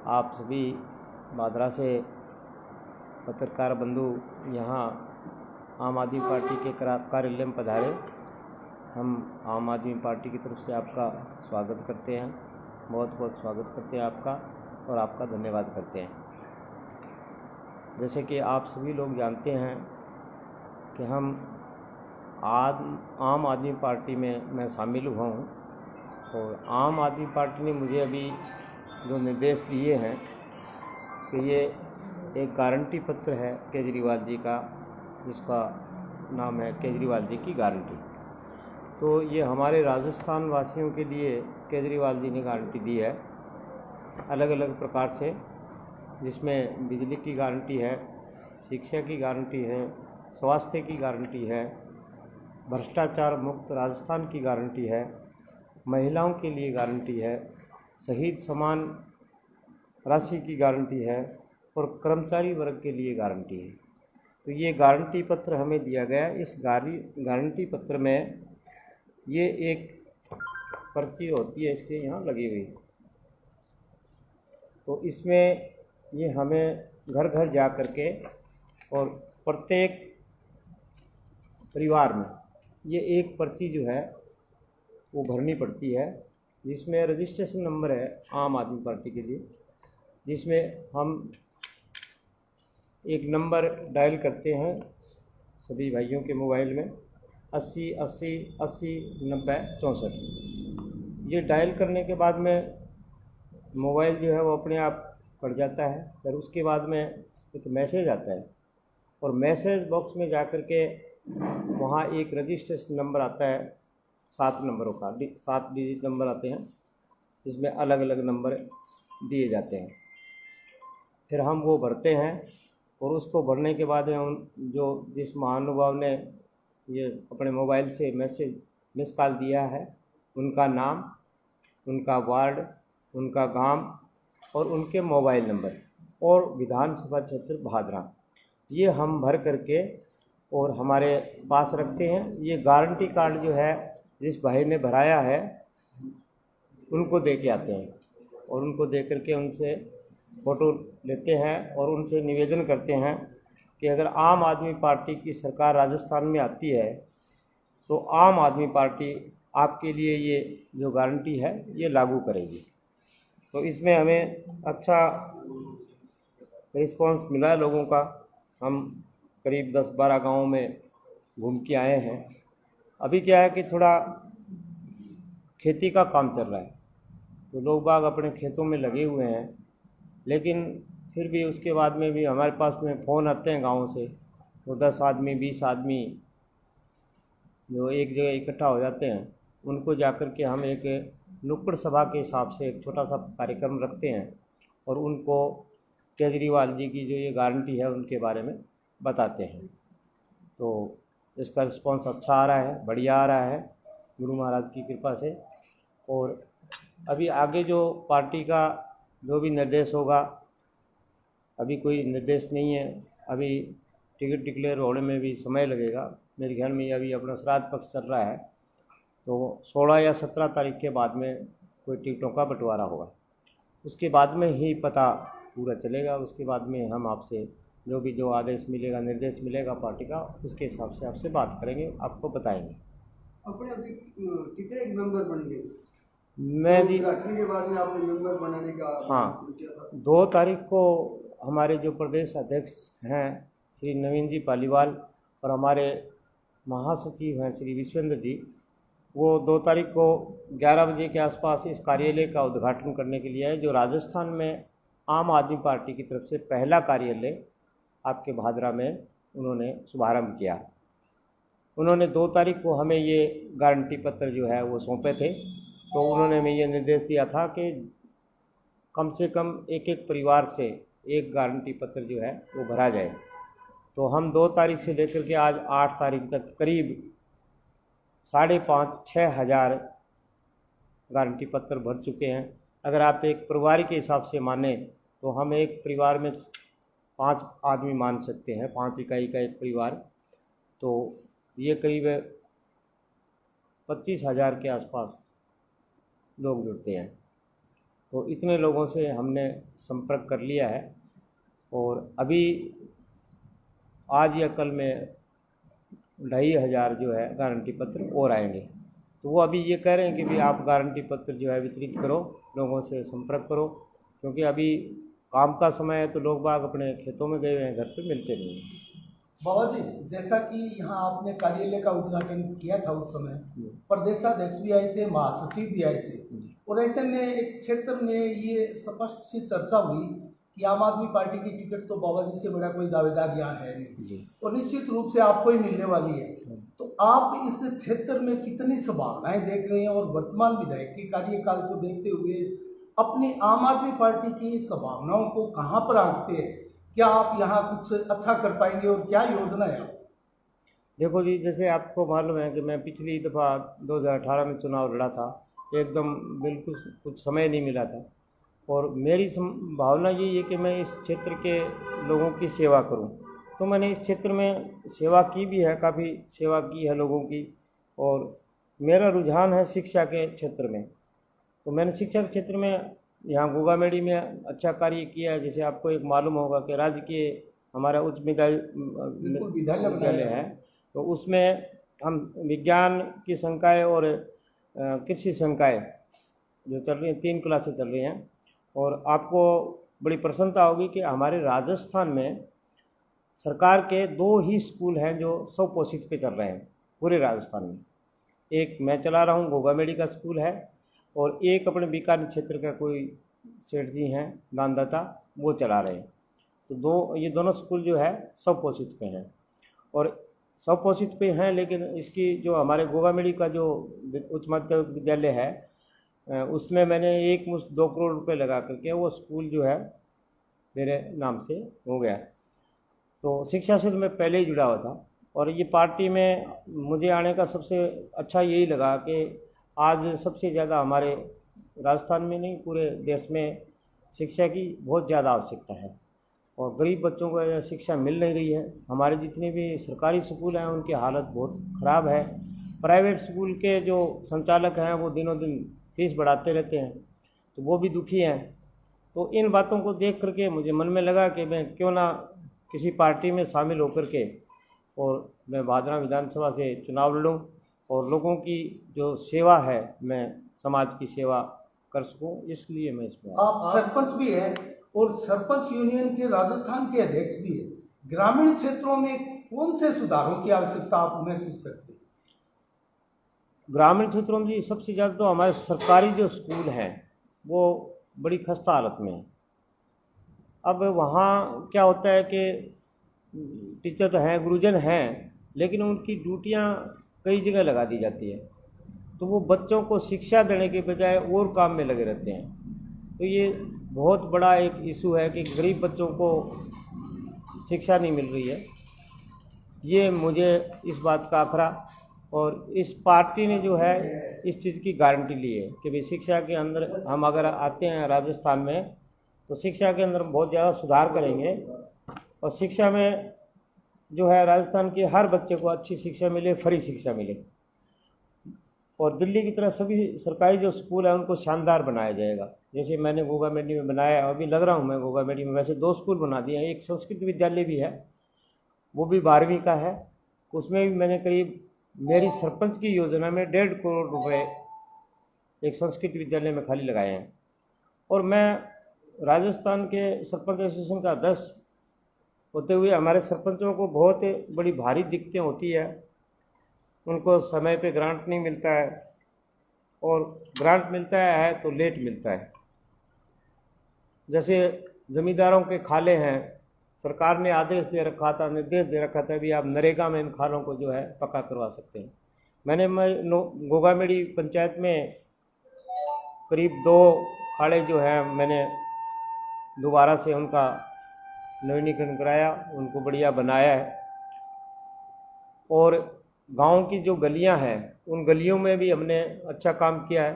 आप सभी भादरा से पत्रकार बंधु यहाँ आम आदमी पार्टी के कार्यालय में पधारे। हम आम आदमी पार्टी की तरफ से आपका स्वागत करते हैं, बहुत बहुत स्वागत करते हैं आपका और आपका धन्यवाद करते हैं। जैसे कि आप सभी लोग जानते हैं कि हम आम आदमी पार्टी में मैं शामिल हुआ हूँ और आम आदमी पार्टी ने मुझे अभी जो निर्देश दिए हैं कि ये एक गारंटी पत्र है केजरीवाल जी का, जिसका नाम है केजरीवाल जी की गारंटी। तो ये हमारे राजस्थान वासियों के लिए केजरीवाल जी ने गारंटी दी है अलग अलग प्रकार से, जिसमें बिजली की गारंटी है, शिक्षा की गारंटी है, स्वास्थ्य की गारंटी है, भ्रष्टाचार मुक्त राजस्थान की गारंटी है, महिलाओं के लिए गारंटी है, शहीद सम्मान राशि की गारंटी है और कर्मचारी वर्ग के लिए गारंटी है। तो ये गारंटी पत्र हमें दिया गया। इस गारंटी पत्र में ये एक पर्ची होती है, इसके यहाँ लगी हुई, तो इसमें ये हमें घर घर जा कर के और प्रत्येक परिवार में ये एक पर्ची जो है वो भरनी पड़ती है, जिसमें रजिस्ट्रेशन नंबर है आम आदमी पार्टी के लिए, जिसमें हम एक नंबर डायल करते हैं सभी भाइयों के मोबाइल में 80 80 80 90 64। ये डायल करने के बाद में मोबाइल जो है वो अपने आप कट जाता है। फिर उसके बाद में एक मैसेज आता है और मैसेज बॉक्स में जा कर के वहाँ एक रजिस्ट्रेशन नंबर आता है, 7 नंबरों का 7 डिजिट नंबर आते हैं, इसमें अलग अलग नंबर दिए जाते हैं। फिर हम वो भरते हैं और उसको भरने के बाद में जिस महानुभाव ने ये अपने मोबाइल से मिस कॉल दिया है, उनका नाम, उनका वार्ड, उनका गांव और उनके मोबाइल नंबर और विधानसभा क्षेत्र भादरा, ये हम भर करके और हमारे पास रखते हैं। ये गारंटी कार्ड जो है जिस भाई ने भराया है उनको दे के आते हैं और उनको दे करके उनसे फ़ोटो लेते हैं और उनसे निवेदन करते हैं कि अगर आम आदमी पार्टी की सरकार राजस्थान में आती है तो आम आदमी पार्टी आपके लिए ये जो गारंटी है ये लागू करेगी। तो इसमें हमें अच्छा रिस्पांस मिला है लोगों का। हम करीब 10-12 गाँवों में घूम के आए हैं। अभी क्या है कि थोड़ा खेती का काम चल रहा है, तो लोग बाग अपने खेतों में लगे हुए हैं, लेकिन फिर भी उसके बाद में भी हमारे पास में फ़ोन आते हैं गाँव से, तो 10 आदमी 20 आदमी जो एक जगह इकट्ठा हो जाते हैं, उनको जाकर के हम एक नुक्कड़ सभा के हिसाब से एक छोटा सा कार्यक्रम रखते हैं और उनको केजरीवाल जी की जो ये गारंटी है उनके बारे में बताते हैं। तो इसका रिस्पांस अच्छा आ रहा है, बढ़िया आ रहा है गुरु महाराज की कृपा से। और अभी आगे जो पार्टी का जो भी निर्देश होगा, अभी कोई निर्देश नहीं है, अभी टिकट डिक्लेयर होने में भी समय लगेगा। मेरे ख्याल में अभी अपना श्राद्ध पक्ष चल रहा है, तो 16 या 17 तारीख के बाद में कोई टिकटों का बंटवारा होगा, उसके बाद में ही पता पूरा चलेगा। उसके बाद में हम आपसे जो आदेश मिलेगा, निर्देश मिलेगा पार्टी का, उसके हिसाब से आपसे बात करेंगे, आपको बताएंगे। अपने अभी कितने मेंबर बन गए? मैं भी उद्घाटन के बाद में आपने मेंबर बनाने का हाँ, 2 तारीख को हमारे जो प्रदेश अध्यक्ष हैं श्री नवीन जी पालीवाल और हमारे महासचिव हैं श्री विश्वेंद्र जी, वो 2 तारीख को 11 बजे के आसपास इस कार्यालय का उद्घाटन करने के लिए आए, जो राजस्थान में आम आदमी पार्टी की तरफ से पहला कार्यालय आपके भादरा में उन्होंने शुभारंभ किया। उन्होंने 2 तारीख को हमें ये गारंटी पत्र जो है वो सौंपे थे, तो उन्होंने हमें ये निर्देश दिया था कि कम से कम एक एक परिवार से एक गारंटी पत्र जो है वो भरा जाए। तो हम 2 तारीख से लेकर के आज 8 तारीख तक करीब 5,500-6 हज़ार गारंटी पत्र भर चुके हैं। अगर आप एक परिवार के हिसाब से माने तो हम एक परिवार में 5 आदमी मान सकते हैं, 5 इकाई का एक परिवार, तो ये करीब 25,000 के आसपास लोग जुड़ते हैं। तो इतने लोगों से हमने संपर्क कर लिया है और अभी आज या कल में 2,500 जो है गारंटी पत्र और आएंगे। तो वो अभी ये कह रहे हैं कि भी आप गारंटी पत्र जो है वितरित करो, लोगों से संपर्क करो, क्योंकि अभी काम का समय है तो लोग बाग अपने खेतों में गए हुए हैं, घर पे मिलते नहीं हैं। बाबा जी, जैसा कि यहाँ आपने कार्यालय का उद्घाटन किया था उस समय प्रदेशाध्यक्ष भी आए थे, महासचिव भी आए थे, और ऐसे में एक क्षेत्र में ये स्पष्ट सी चर्चा हुई कि आम आदमी पार्टी की टिकट तो बाबा जी से बड़ा कोई दावेदार यहाँ है नहीं और निश्चित रूप से आपको ही मिलने वाली है। तो आप इस क्षेत्र में कितनी संभावनाएं देख रहे हैं और वर्तमान विधायक के कार्यकाल को देखते हुए अपनी आम आदमी पार्टी की संभावनाओं को कहाँ पर आंकते हैं? क्या आप यहाँ कुछ अच्छा कर पाएंगे और क्या योजना है? देखो जी, जैसे आपको मालूम है कि मैं पिछली दफ़ा 2018 में चुनाव लड़ा था, एकदम बिल्कुल कुछ समय नहीं मिला था और मेरी भावना यही है कि मैं इस क्षेत्र के लोगों की सेवा करूं। तो मैंने इस क्षेत्र में सेवा की भी है, काफ़ी सेवा की है लोगों की, और मेरा रुझान है शिक्षा के क्षेत्र में। तो मैंने शिक्षा के क्षेत्र में यहाँ गोगामेड़ी में अच्छा कार्य किया है। जैसे आपको एक मालूम होगा कि राज्य के हमारा उच्च विद्यालय है, तो उसमें हम विज्ञान की संकाय और कृषि संकाय जो चल रही हैं, 3 क्लासें चल रही हैं। और आपको बड़ी प्रसन्नता होगी कि हमारे राजस्थान में सरकार के 2 ही स्कूल हैं जो स्वपोषित पे चल रहे हैं पूरे राजस्थान में। एक मैं चला रहा हूँ, गोगामेड़ी का स्कूल है, और एक अपने बीकानेर क्षेत्र का कोई सेठ जी हैं दानदाता, वो चला रहे हैं। तो ये दोनों स्कूल जो है स्वपोषित पे हैं और स्वपोषित पे हैं, लेकिन इसकी जो हमारे गोगामेड़ी का जो उच्च माध्यमिक विद्यालय है उसमें मैंने 2 करोड़ रुपए लगा करके वो स्कूल जो है मेरे नाम से हो गया। तो शिक्षा से मैं पहले ही जुड़ा हुआ था और ये पार्टी में मुझे आने का सबसे अच्छा यही लगा कि आज सबसे ज़्यादा हमारे राजस्थान में नहीं पूरे देश में शिक्षा की बहुत ज़्यादा आवश्यकता है और गरीब बच्चों को शिक्षा मिल नहीं रही है। हमारे जितने भी सरकारी स्कूल हैं उनकी हालत बहुत ख़राब है। प्राइवेट स्कूल के जो संचालक हैं वो दिनों दिन फीस बढ़ाते रहते हैं, तो वो भी दुखी हैं। तो इन बातों को देख करके मुझे मन में लगा कि मैं क्यों ना किसी पार्टी में शामिल होकर के और मैं भादरा विधानसभा से चुनाव लड़ूं और लोगों की जो सेवा है मैं समाज की सेवा कर सकूं, इसलिए मैं इसमें। आप सरपंच भी हैं और सरपंच यूनियन के राजस्थान के अध्यक्ष भी हैं। ग्रामीण क्षेत्रों में कौन से सुधारों की आवश्यकता आप महसूस करते हैं? ग्रामीण क्षेत्रों में सबसे ज़्यादा तो हमारे सरकारी जो स्कूल हैं वो बड़ी खस्ता हालत में है। अब वहाँ क्या होता है कि टीचर तो हैं, गुरुजन हैं, लेकिन उनकी ड्यूटियाँ कई जगह लगा दी जाती है, तो वो बच्चों को शिक्षा देने के बजाय और काम में लगे रहते हैं। तो ये बहुत बड़ा एक इशू है कि गरीब बच्चों को शिक्षा नहीं मिल रही है। ये मुझे इस बात का आखरा, और इस पार्टी ने जो है इस चीज़ की गारंटी ली है कि भाई शिक्षा के अंदर हम अगर आते हैं राजस्थान में तो शिक्षा के अंदर बहुत ज़्यादा सुधार करेंगे और शिक्षा में जो है राजस्थान के हर बच्चे को अच्छी शिक्षा मिले, फ्री शिक्षा मिले। और दिल्ली की तरह सभी सरकारी जो स्कूल है उनको शानदार बनाया जाएगा। जैसे मैंने गोगामेडी में बनाया, अभी लग रहा हूँ मैं गोगामेडी में, वैसे 2 स्कूल बना दिए हैं। एक संस्कृत विद्यालय भी है, वो भी 12वीं का है, उसमें भी मैंने करीब मेरी सरपंच की योजना में 1.5 करोड़ रुपए एक संस्कृत विद्यालय में खाली लगाए हैं। और मैं राजस्थान के सरपंच एसोसिएशन का अध्यक्ष होते हुए हमारे सरपंचों को बहुत बड़ी भारी दिक्कतें होती है। उनको समय पे ग्रांट नहीं मिलता है और ग्रांट मिलता है तो लेट मिलता है। जैसे ज़मींदारों के खाले हैं, सरकार ने आदेश दे रखा था, निर्देश दे रखा था भी आप नरेगा में इन खालों को जो है पक्का करवा सकते हैं। मैं गोगामेड़ी पंचायत में करीब 2 खाड़े जो हैं मैंने दोबारा से उनका नवीनीकरण कराया, उनको बढ़िया बनाया है। और गांव की जो गलियां हैं उन गलियों में भी हमने अच्छा काम किया है।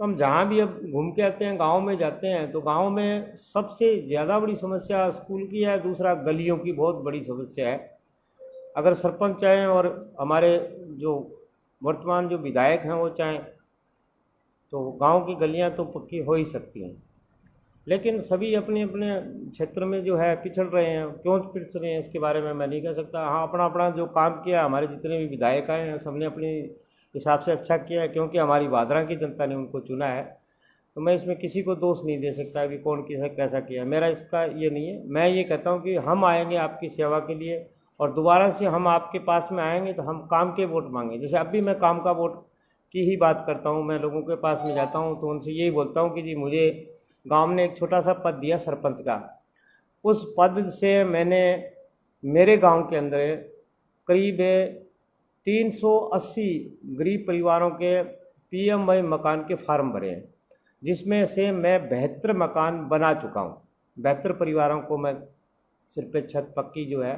तो हम जहाँ भी अब घूम के आते हैं, गांव में जाते हैं, तो गांव में सबसे ज़्यादा बड़ी समस्या स्कूल की है, दूसरा गलियों की बहुत बड़ी समस्या है। अगर सरपंच चाहें और हमारे जो वर्तमान जो विधायक हैं वो चाहें तो गांव की गलियां तो पक्की हो ही सकती हैं। लेकिन सभी अपने अपने क्षेत्र में जो है पिछड़ रहे हैं। क्यों पिछड़ रहे हैं इसके बारे में मैं नहीं कह सकता। हाँ, अपना अपना जो काम किया, हमारे जितने भी विधायक आए हैं सबने अपने हिसाब से अच्छा किया है, क्योंकि हमारी बादरा की जनता ने उनको चुना है। तो मैं इसमें किसी को दोष नहीं दे सकता कि कौन किसा कैसा किया, मेरा इसका ये नहीं है। मैं ये कहता हूँ कि हम आएंगे आपकी सेवा के लिए, और दोबारा से हम आपके पास में आएंगे तो हम काम के वोट मांगे। जैसे अब भी मैं काम का वोट की ही बात करता हूँ, मैं लोगों के पास में जाता हूँ तो उनसे यही बोलता हूँ कि जी मुझे गांव ने एक छोटा सा पद दिया सरपंच का, उस पद से मैंने मेरे गांव के अंदर करीब 380 गरीब परिवारों के पीएमवाई मकान के फार्म भरे हैं, जिसमें से मैं 72 मकान बना चुका हूँ। 72 परिवारों को मैं सिर पे छत पक्की जो है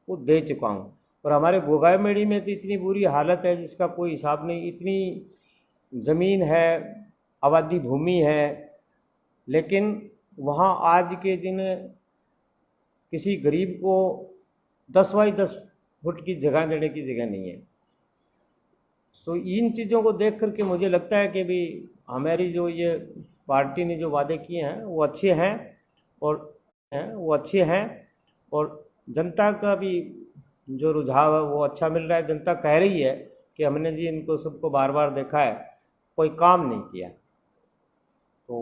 वो दे चुका हूँ। और हमारे गोगामेड़ी में तो इतनी बुरी हालत है जिसका कोई हिसाब नहीं। इतनी ज़मीन है, आबादी भूमि है, लेकिन वहाँ आज के दिन किसी गरीब को 10 बाई 10 फुट की जगह देने की जगह नहीं है। तो इन चीज़ों को देख करके मुझे लगता है कि भी हमारी जो ये पार्टी ने जो वादे किए हैं वो अच्छे हैं, और जनता का भी जो रुझाव है वो अच्छा मिल रहा है। जनता कह रही है कि हमने जी इनको सबको बार बार देखा है, कोई काम नहीं किया। तो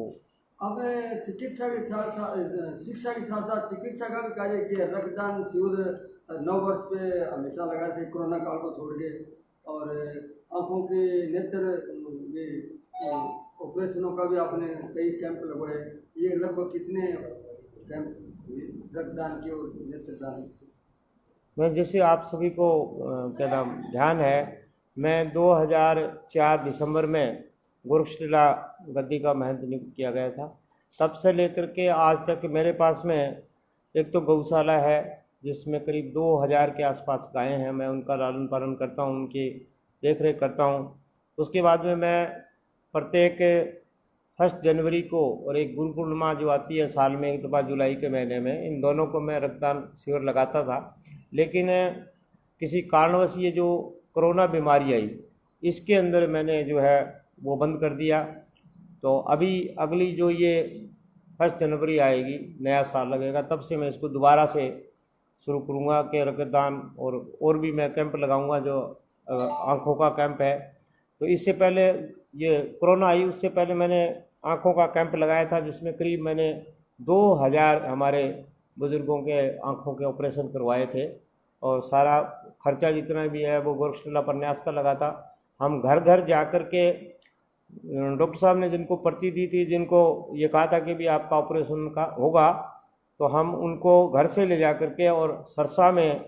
अब चिकित्सा के साथ साथ शिक्षा के साथ साथ चिकित्सा का भी कार्य किया। रक्तदान शिविर 9 वर्ष पे हमेशा लगा थे, कोरोना काल को छोड़ के। और आंखों के नेत्र ऑपरेशनों का भी आपने कई कैंप लगवाए। ये लगभग कितने कैंप रक्तदान के और नेत्रदान? मैं जैसे आप सभी को क्या नाम ध्यान है, मैं 2004 दिसंबर में गोरक्षलीला गद्दी का महंत नियुक्त किया गया था। तब से लेकर के आज तक मेरे पास में एक तो गौशाला है जिसमें करीब 2000 के आसपास गायें हैं। मैं उनका लालन पालन करता हूं, उनकी देख रेख करता हूं। उसके बाद में मैं प्रत्येक 1 जनवरी को और एक गुरु पूर्णिमा जो आती है साल में एक दफ़ा जुलाई के महीने में, इन दोनों को मैं रक्तदान शिविर लगाता था। लेकिन किसी कारणवश ये जो कोरोना बीमारी आई इसके अंदर मैंने जो है वो बंद कर दिया। तो अभी अगली जो ये 1 जनवरी आएगी, नया साल लगेगा, तब से मैं इसको दोबारा से शुरू करूँगा कि रक्तदान और भी मैं कैंप लगाऊंगा जो आँखों का कैंप है। तो इससे पहले ये कोरोना आई उससे पहले मैंने आँखों का कैंप लगाया था, जिसमें करीब मैंने 2000 हमारे बुज़ुर्गों के आँखों के ऑपरेशन करवाए थे। और सारा खर्चा जितना भी है वो गोरक्षलीला प्रन्यास का लगा था। हम घर घर जा कर के डॉक्टर साहब ने जिनको पर्ची दी थी, जिनको ये कहा था कि भी आपका ऑपरेशन का होगा, तो हम उनको घर से ले जा कर के और सरसा में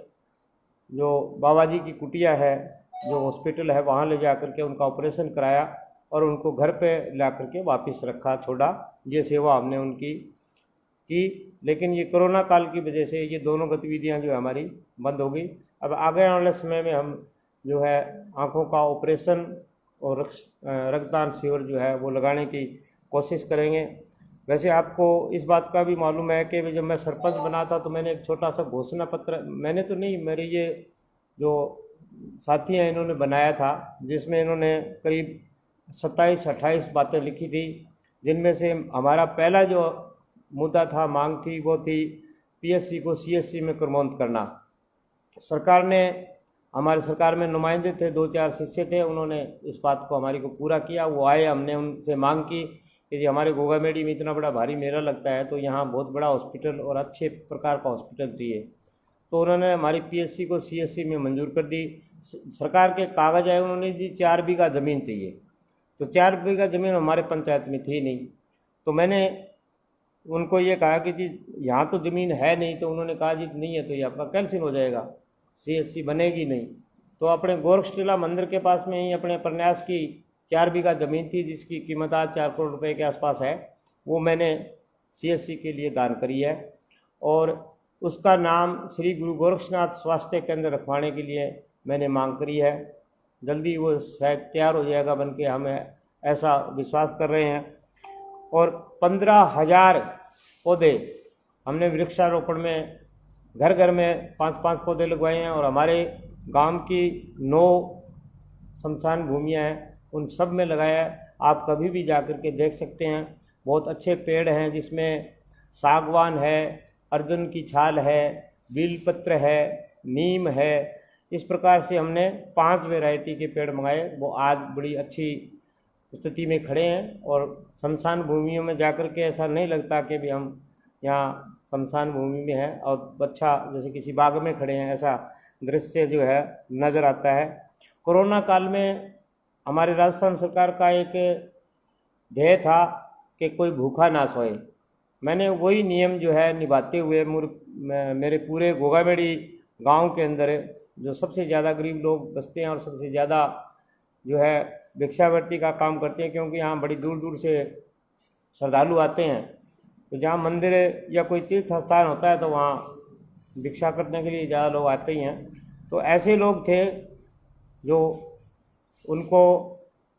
जो बाबा जी की कुटिया है, जो हॉस्पिटल है, वहाँ ले जा कर के उनका ऑपरेशन कराया और उनको घर पे ला कर के वापस रखा छोड़ा। ये सेवा हमने उनकी की। लेकिन ये कोरोना काल की वजह से ये दोनों गतिविधियां जो हमारी बंद हो गई। अब आगे आने वाले समय में हम जो है आँखों का ऑपरेशन और रक्तदान शिविर जो है वो लगाने की कोशिश करेंगे। वैसे आपको इस बात का भी मालूम है कि जब मैं सरपंच बना था तो मैंने एक छोटा सा घोषणा पत्र, मैंने तो नहीं, मेरे ये जो साथी हैं इन्होंने बनाया था, जिसमें इन्होंने करीब 27-28 बातें लिखी थी, जिनमें से हमारा पहला जो मुद्दा था, मांग थी, वो थी पीएससी को सीएससी में क्रमोन्नत करना। सरकार ने, हमारी सरकार में नुमाइंदे थे, 2-4 शिष्य थे, उन्होंने इस बात को हमारी को पूरा किया। वो आए, हमने उनसे मांग की कि जी हमारे गोगामेड़ी में इतना बड़ा भारी मेला लगता है तो यहाँ बहुत बड़ा हॉस्पिटल और अच्छे प्रकार का हॉस्पिटल चाहिए। तो उन्होंने हमारी पीएससी को सीएससी में मंजूर कर दी। सरकार के कागज़ आए, उन्होंने जी 4 बीघा ज़मीन चाहिए। तो 4 बीघा ज़मीन हमारे पंचायत में थी नहीं। तो मैंने उनको ये कहा कि जी यहाँ तो ज़मीन है नहीं। तो उन्होंने कहा जी नहीं है तो ये आपका कैंसिल हो जाएगा, सीएससी बनेगी नहीं। तो अपने गोरक्षलीला मंदिर के पास में ही अपने प्रन्यास की 4 बीघा ज़मीन थी, जिसकी कीमत आज 4 करोड़ रुपए के आसपास है, वो मैंने सीएससी के लिए दान करी है। और उसका नाम श्री गुरु गोरक्षनाथ स्वास्थ्य केंद्र रखवाने के लिए मैंने मांग करी है। जल्दी वो शायद तैयार हो जाएगा बन के, हमें ऐसा विश्वास कर रहे हैं। और 15,000 पौधे हमने वृक्षारोपण में घर घर में 5-5 पौधे लगवाए हैं। और हमारे गांव की 9 शमशान भूमियाँ हैं, उन सब में लगाया है। आप कभी भी जा कर के देख सकते हैं। बहुत अच्छे पेड़ हैं, जिसमें सागवान है, अर्जुन की छाल है, बीलपत्र है, नीम है। इस प्रकार से हमने 5 वैरायटी के पेड़ मंगाए। वो आज बड़ी अच्छी स्थिति में खड़े हैं और शमशान भूमियों में जाकर के ऐसा नहीं लगता कि भी हम यहाँ शमशान भूमि में हैं और अच्छा जैसे किसी बाग में खड़े हैं, ऐसा दृश्य जो है नज़र आता है। कोरोना काल में हमारे राजस्थान सरकार का एक ध्येय था कि कोई भूखा ना सोए। मैंने वही नियम जो है निभाते हुए मेरे पूरे गोगामेड़ी गांव के अंदर जो सबसे ज़्यादा गरीब लोग बसते हैं और सबसे ज़्यादा जो है भिक्षावृत्ति का काम करते हैं, क्योंकि यहाँ बड़ी दूर दूर से श्रद्धालु आते हैं। तो जहाँ मंदिर या कोई तीर्थ स्थान होता है तो वहाँ भिक्षा करने के लिए ज़्यादा लोग आते ही हैं। तो ऐसे लोग थे जो उनको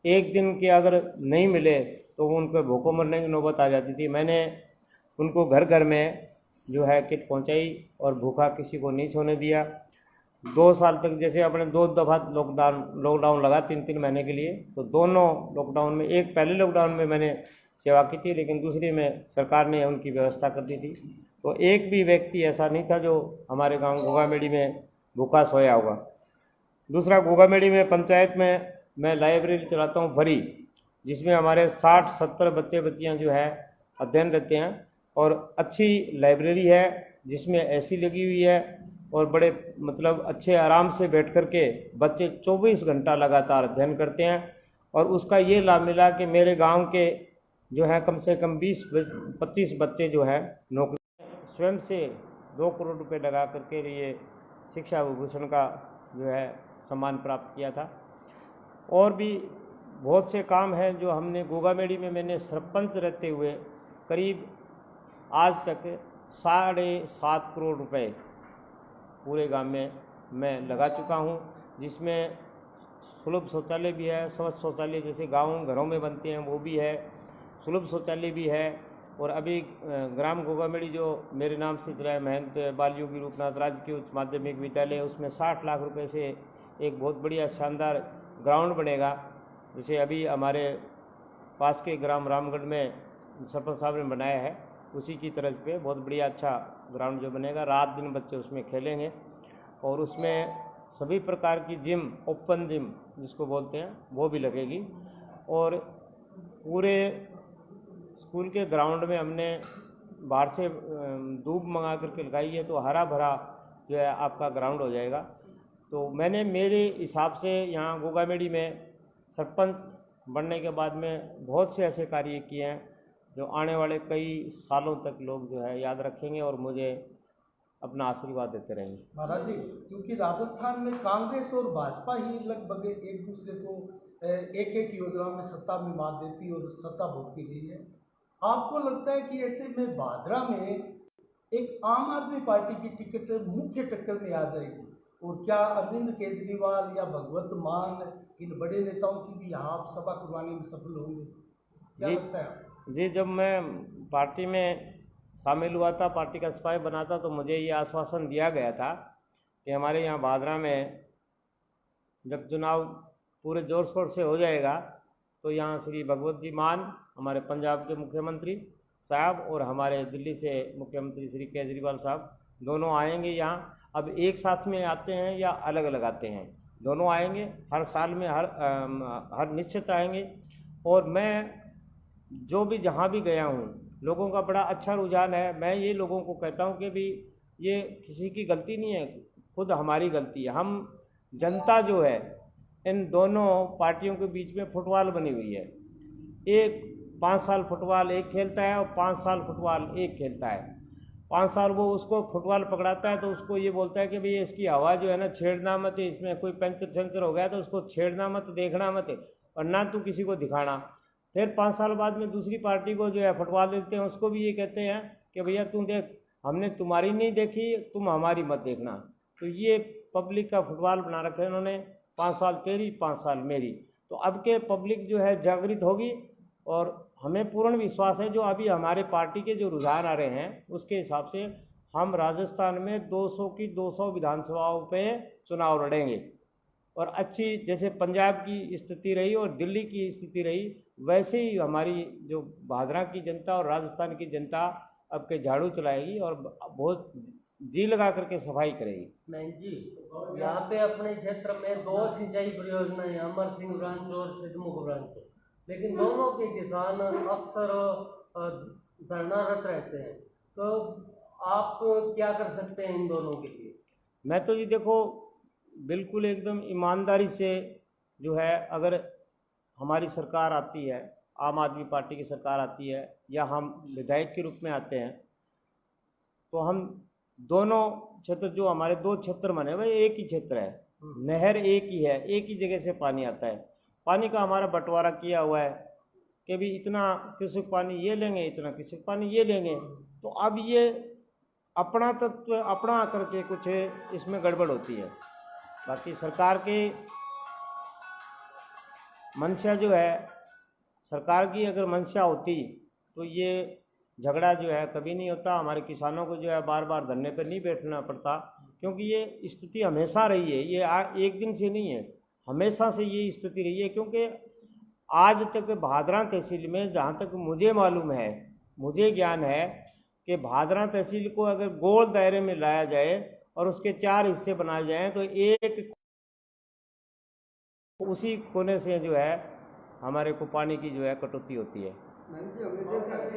एक दिन के अगर नहीं मिले तो उनको भूखों मरने की नौबत आ जाती थी। मैंने उनको घर घर में जो है किट पहुंचाई और भूखा किसी को नहीं सोने दिया। 2 साल तक जैसे अपने 2 दफ़ा लॉकडाउन लगा 3-3 महीने के लिए, तो दोनों लॉकडाउन में, एक पहले लॉकडाउन में मैंने सेवा की थी, लेकिन दूसरी में सरकार ने उनकी व्यवस्था कर दी थी। तो एक भी व्यक्ति ऐसा नहीं था जो हमारे गांव गोगामेड़ी में भूखा सोया होगा। दूसरा, गोगामेड़ी में पंचायत में मैं लाइब्रेरी चलाता हूँ भरी, जिसमें हमारे 60-70 बच्चे बच्चियाँ जो है अध्ययन रहते हैं और अच्छी लाइब्रेरी है जिसमें एसी लगी हुई है और बड़े मतलब अच्छे आराम से बैठ कर के बच्चे 24 घंटा लगातार अध्ययन करते हैं। और उसका ये लाभ मिला कि मेरे गांव के जो है कम से कम 20-25 बच्चे जो है नौकरी स्वयं से 2 करोड़ रुपए लगा करके लिए शिक्षा विभूषण का जो है सम्मान प्राप्त किया था। और भी बहुत से काम हैं जो हमने गोगामेड़ी में, मैंने सरपंच रहते हुए करीब आज तक 7.5 करोड़ रुपए पूरे गांव में मैं लगा चुका हूं, जिसमें सुलभ शौचालय भी है, स्वच्छ शौचालय जैसे गाँव घरों में बनते हैं वो भी है, सुलभ शौचालय भी है। और अभी ग्राम गोगामेड़ी जो मेरे नाम से चला है, महंत बाल योगी रूपनाथ राजकीय उच्च माध्यमिक विद्यालय, उसमें 60 लाख रुपए से एक बहुत बढ़िया शानदार ग्राउंड बनेगा। जैसे अभी हमारे पास के ग्राम रामगढ़ में सरपंच साहब ने बनाया है, उसी की तरफ पे बहुत बढ़िया अच्छा ग्राउंड जो बनेगा, रात दिन बच्चे उसमें खेलेंगे। और उसमें सभी प्रकार की जिम, ओपन जिम जिसको बोलते हैं, वो भी लगेगी। और पूरे स्कूल के ग्राउंड में हमने बाहर से दूब मंगा करके लगाई है, तो हरा भरा जो है आपका ग्राउंड हो जाएगा। तो मैंने मेरे हिसाब से यहाँ गोगामेड़ी में सरपंच बनने के बाद में बहुत से ऐसे कार्य किए हैं जो आने वाले कई सालों तक लोग जो है याद रखेंगे और मुझे अपना आशीर्वाद देते रहेंगे। महाराज जी, क्योंकि राजस्थान में कांग्रेस और भाजपा ही लगभग एक दूसरे को एक योजना में सत्ता में मात देती और सत्ता भोगती गई है, आपको लगता है कि ऐसे में भादरा में एक आम आदमी पार्टी की टिकट मुख्य टक्कर में आ जाएगी? और क्या अरविंद केजरीवाल या भगवंत मान इन बड़े नेताओं की भी यहाँ आप सभा करवाने में सफल होंगे? क्या लगता है? जी, जब मैं पार्टी में शामिल हुआ था, पार्टी का सिपाही बना था, तो मुझे ये आश्वासन दिया गया था कि हमारे यहाँ भादरा में जब चुनाव पूरे जोर शोर से हो जाएगा तो यहाँ श्री भगवत जी मान, हमारे पंजाब के मुख्यमंत्री साहब, और हमारे दिल्ली से मुख्यमंत्री श्री केजरीवाल साहब दोनों आएंगे यहाँ। अब एक साथ में आते हैं या अलग अलग आते हैं, दोनों आएंगे हर साल में, हर निश्चित आएंगे। और मैं जो भी जहाँ भी गया हूँ, लोगों का बड़ा अच्छा रुझान है। मैं ये लोगों को कहता हूँ कि भी ये किसी की गलती नहीं है, खुद हमारी गलती है। हम जनता जो है इन दोनों पार्टियों के बीच में फुटबॉल बनी हुई है। एक 5 साल फुटबॉल एक खेलता है और 5 साल फुटबॉल एक खेलता है। 5 साल वो उसको फुटबॉल पकड़ाता है तो उसको ये बोलता है कि भाई इसकी हवा जो है ना छेड़ना मत, इसमें कोई पंचर हो गया तो उसको छेड़ना मत, देखना मत, और ना तू किसी को दिखाना। फिर 5 साल बाद में दूसरी पार्टी को जो है फुटबॉल देते हैं, उसको भी ये कहते हैं कि भैया तू देख, हमने तुम्हारी नहीं देखी, तुम हमारी मत देखना। तो ये पब्लिक का फुटबॉल बना रखा है इन्होंने, 5 साल तेरी 5 साल मेरी। तो अब के पब्लिक जो है जागृत होगी और हमें पूर्ण विश्वास है जो अभी हमारे पार्टी के जो रुझान आ रहे हैं उसके हिसाब से हम राजस्थान में 200 की 200 विधानसभाओं पे चुनाव लड़ेंगे। और अच्छी जैसे पंजाब की स्थिति रही और दिल्ली की स्थिति रही, वैसे ही हमारी जो भादरा की जनता और राजस्थान की जनता अब के झाड़ू चलाएगी और बहुत जी लगा करके सफाई करेगी। नहीं जी, यहाँ पे अपने क्षेत्र में 2 सिंचाई परियोजनाएं अमर सिंह ब्रांच और सिद्धमुख ब्रांच, लेकिन दोनों के किसान अक्सर धरनारत रहते हैं, तो आप क्या कर सकते हैं इन दोनों के लिए? मैं तो जी देखो बिल्कुल एकदम ईमानदारी से जो है, अगर हमारी सरकार आती है, आम आदमी पार्टी की सरकार आती है या हम विधायक के रूप में आते हैं, तो हम दोनों क्षेत्र जो हमारे 2 क्षेत्र बने हुए एक ही क्षेत्र है, नहर एक ही है, एक ही जगह से पानी आता है। पानी का हमारा बंटवारा किया हुआ है कि भी इतना कृषि पानी ये लेंगे, इतना कृषि पानी ये लेंगे। तो अब ये अपना तत्व अपना करके कुछ इसमें गड़बड़ होती है। बाकी सरकार के मंशा जो है, सरकार की अगर मंशा होती तो ये झगड़ा जो है कभी नहीं होता। हमारे किसानों को जो है बार बार धरने पर नहीं बैठना पड़ता, क्योंकि ये स्थिति हमेशा रही है, ये एक दिन से नहीं है, हमेशा से ये स्थिति रही है। क्योंकि आज तक भादरा तहसील में जहाँ तक मुझे मालूम है, मुझे ज्ञान है कि भादरा तहसील को अगर गोल दायरे में लाया जाए और उसके 4 हिस्से बनाए जाएं तो एक उसी कोने से जो है हमारे को पानी की जो है कटौती होती है।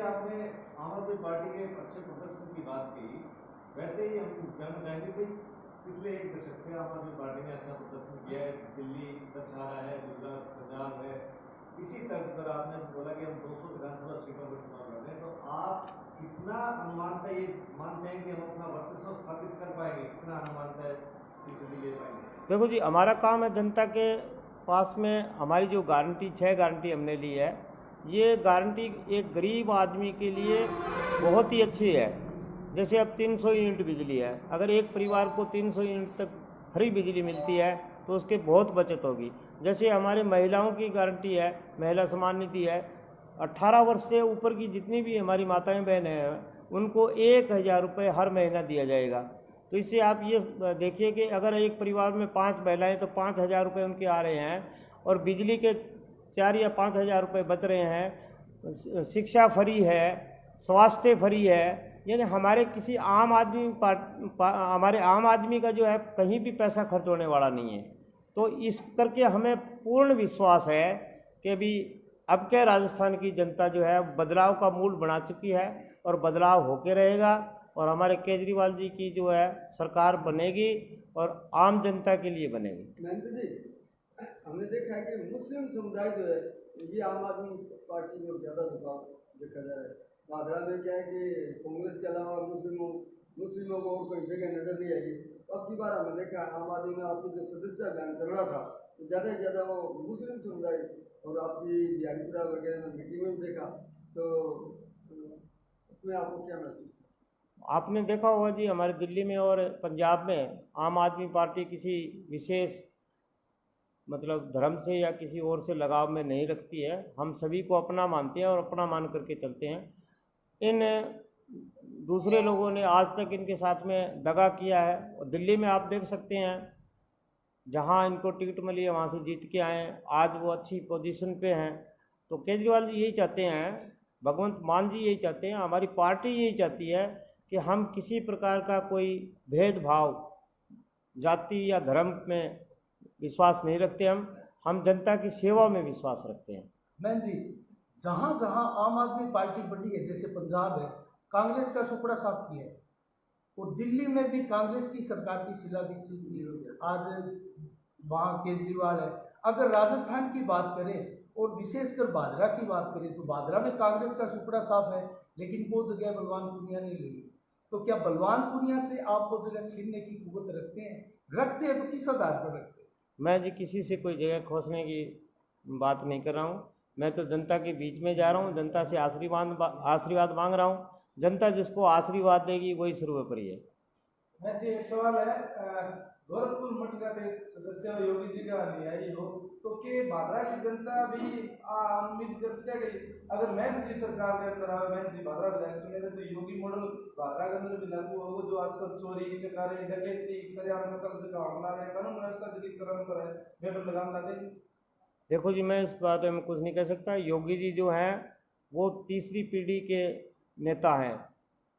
आपने आम आदमी पार्टी के अच्छे प्रदर्शन की बात की, वैसे ही हम जानना चाहेंगे कि पिछले 1 दशक से आम आदमी पार्टी ने अच्छा प्रदर्शन किया है, दिल्ली तक आ रहा है, गुजरात, पंजाब है, इसी तर्ज पर आपने बोला कि हम 200 विधानसभा सीटों पर चुनाव लड़ रहे हैं, तो आप कितना अनुमानता ये मानते हैं कि हम अपना वर्चस्व स्थापित कर पाएंगे, कितना अनुमानता है ले पाएंगे? देखो जी, हमारा काम है जनता के पास में हमारी जो गारंटी 6 गारंटी हमने ली है, ये गारंटी एक गरीब आदमी के लिए बहुत ही अच्छी है। जैसे अब 300 यूनिट बिजली है, अगर एक परिवार को 300 यूनिट तक फ्री बिजली मिलती है तो उसके बहुत बचत होगी। जैसे हमारे महिलाओं की गारंटी है, महिला सम्मान निधि है, 18 वर्ष से ऊपर की जितनी भी हमारी माताएं बहनें हैं उनको 1000 रुपये हर महीना दिया जाएगा। तो इससे आप ये देखिए कि अगर एक परिवार में 5 महिलाएं तो 5000 रुपये उनके आ रहे हैं और बिजली के 4 या 5000 रुपये बच रहे हैं। शिक्षा फ्री है, स्वास्थ्य फ्री है, यानी हमारे किसी आम आदमी हमारे आम आदमी का जो है कहीं भी पैसा खर्च होने वाला नहीं है। तो इस करके हमें पूर्ण विश्वास है कि अभी अब के राजस्थान की जनता जो है बदलाव का मूड बना चुकी है और बदलाव होके रहेगा और हमारे केजरीवाल जी की जो है सरकार बनेगी और आम जनता के लिए बनेगी। महेंद्र जी, हमने देखा है कि मुस्लिम समुदाय जो है ये आम आदमी पार्टी को ज़्यादा झुकाव देखा जा रहा है। भादरा में क्या है कि कांग्रेस के अलावा मुस्लिमों को और कोई जगह नजर नहीं आई। अब की बार हमने देखा आम आदमी में आपकी जो सदस्यता अभियान चल रहा था तो ज़्यादा से ज़्यादा वो मुस्लिम समुदाय और आपकी बिहारीपुरा वगैरह में मीटिंग में देखा, तो उसमें आपको क्या महसूस? आपने देखा होगा जी, हमारे दिल्ली में और पंजाब में आम आदमी पार्टी किसी विशेष मतलब धर्म से या किसी और से लगाव में नहीं रखती है। हम सभी को अपना मानते हैं और अपना मान करके चलते हैं। इन दूसरे लोगों ने आज तक इनके साथ में दगा किया है और दिल्ली में आप देख सकते हैं जहां इनको टिकट मिली है वहां से जीत के आए, आज वो अच्छी पोजीशन पे हैं। तो केजरीवाल जी यही चाहते हैं, भगवंत मान जी यही चाहते हैं, हमारी पार्टी यही चाहती है कि हम किसी प्रकार का कोई भेदभाव जाति या धर्म में विश्वास नहीं रखते। हम जनता की सेवा में विश्वास रखते हैं। मैं जी, जहाँ जहाँ आम आदमी पार्टी बढ़ी है, जैसे पंजाब है, कांग्रेस का सुपड़ा साफ किया है और दिल्ली में भी कांग्रेस की सरकार की शीला दीक्षित थी, आज वहाँ केजरीवाल है। अगर राजस्थान की बात करें और विशेषकर भादरा की बात करें तो भादरा में कांग्रेस का सुपड़ा साफ है, लेकिन वो जगह बलवान पूनिया ने ले ली। तो क्या बलवान पूनिया से आप वो जगह छीनने की कुव्वत रखते हैं? रखते हैं तो किस आधार पर रखते हैं? मैं जी किसी से कोई जगह खोसने की बात नहीं कर रहा हूँ। मैं तो जनता के बीच में जा रहा हूँ, जनता से आशीर्वाद मांग रहा हूँ। जनता जिसको आशीर्वाद देगी वही सर्वोपरि है। मैं जी, एक सवाल है, गोरखपुर मठ का सदस्य योगी जी का अनुयायी हो तो के भादरा की जनता भी उम्मीद कर सकेगी अगर महंत जी सरकार के अंदर आवे, महंत जी भादरा विधायक चुने थे तो योगी मॉडल भादरा के अंदर भी लागू होगा, जो आजकल चोरी चकारी डकैती सरेआम कत्ल से हमला है, कानून व्यवस्था जगह चरम पर है, वे पर लगाम लगेगी? देखो जी, मैं इस बात में कुछ नहीं कह सकता। योगी जी जो हैं वो तीसरी पीढ़ी के नेता हैं।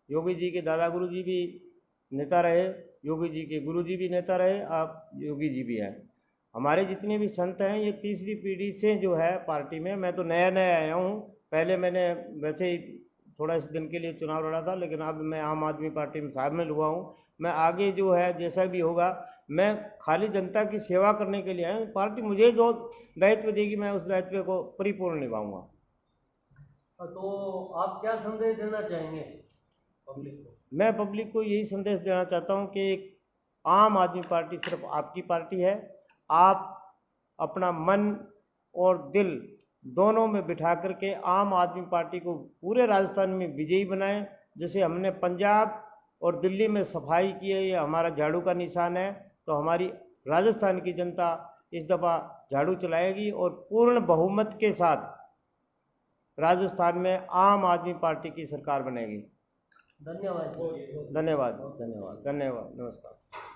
योगी जी के दादा गुरु जी भी नेता रहे, योगी जी के गुरु जी भी नेता रहे, आप योगी जी भी हैं। हमारे जितने भी संत हैं ये तीसरी पीढ़ी से जो है पार्टी में। मैं तो नया नया आया हूँ, पहले मैंने वैसे ही थोड़ा इस दिन के लिए चुनाव लड़ा था, लेकिन अब मैं आम आदमी पार्टी में शामिल हुआ हूँ। मैं आगे जो है जैसा भी होगा, मैं खाली जनता की सेवा करने के लिए आया हूँ। पार्टी मुझे जो दायित्व देगी मैं उस दायित्व को परिपूर्ण निभाऊंगा। तो आप क्या संदेश देना चाहेंगे पब्लिक को? मैं पब्लिक को यही संदेश देना चाहता हूँ कि एक आम आदमी पार्टी सिर्फ आपकी पार्टी है। आप अपना मन और दिल दोनों में बिठा करके आम आदमी पार्टी को पूरे राजस्थान में विजयी बनाएं। जैसे हमने पंजाब और दिल्ली में सफाई की है, ये हमारा झाड़ू का निशान है, तो हमारी राजस्थान की जनता इस दफ़ा झाड़ू चलाएगी और पूर्ण बहुमत के साथ राजस्थान में आम आदमी पार्टी की सरकार बनेगी। धन्यवाद। धन्यवाद, धन्यवाद, धन्यवाद, नमस्कार।